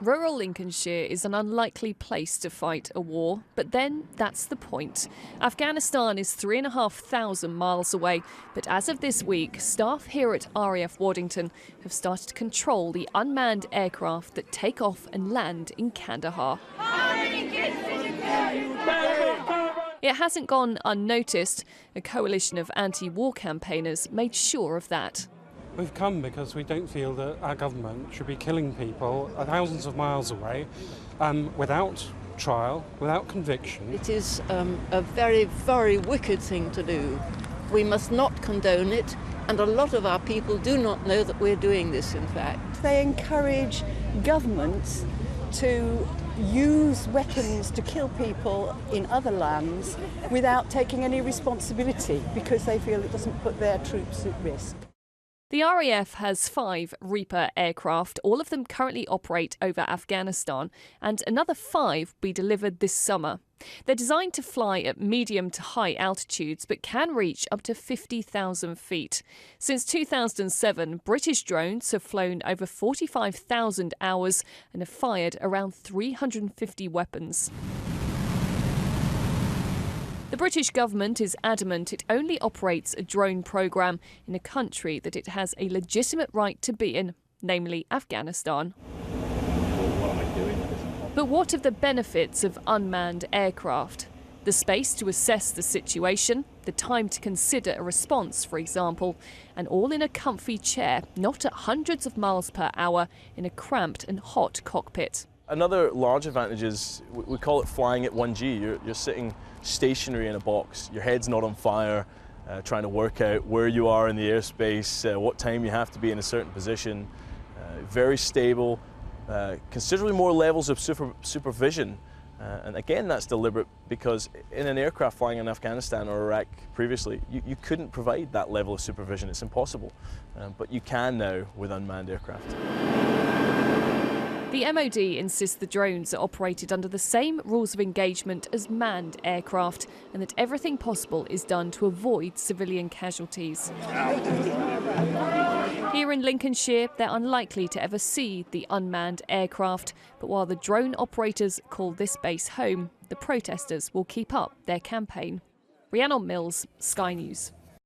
Rural Lincolnshire is an unlikely place to fight a war, but then that's the point. Afghanistan is 3,500 miles away, but as of this week, staff here at RAF Waddington have started to control the unmanned aircraft that take off and land in Kandahar. It hasn't gone unnoticed. A coalition of anti-war campaigners made sure of that. We've come because we don't feel that our government should be killing people thousands of miles away without trial, without conviction. It is a very, very wicked thing to do. We must not condone it, and a lot of our people do not know that we're doing this, in fact. They encourage governments to use weapons to kill people in other lands without taking any responsibility because they feel it doesn't put their troops at risk. The RAF has 5 Reaper aircraft. All of them currently operate over Afghanistan, and another 5 will be delivered this summer. They're designed to fly at medium to high altitudes, but can reach up to 50,000 feet. Since 2007, British drones have flown over 45,000 hours and have fired around 350 weapons. The British government is adamant it only operates a drone programme in a country that it has a legitimate right to be in, namely Afghanistan. But what of the benefits of unmanned aircraft? The space to assess the situation, the time to consider a response, for example, and all in a comfy chair, not at hundreds of miles per hour in a cramped and hot cockpit. Another large advantage is, we call it flying at 1G. You're sitting stationary in a box. Your head's not on fire, trying to work out where you are in the airspace, what time you have to be in a certain position. Very stable, considerably more levels of supervision. And again, that's deliberate because in an aircraft flying in Afghanistan or Iraq previously, you couldn't provide that level of supervision. It's impossible. But you can now with unmanned aircraft. The MOD insists the drones are operated under the same rules of engagement as manned aircraft and that everything possible is done to avoid civilian casualties. Here in Lincolnshire, they're unlikely to ever see the unmanned aircraft, but while the drone operators call this base home, the protesters will keep up their campaign. Rhiannon Mills, Sky News.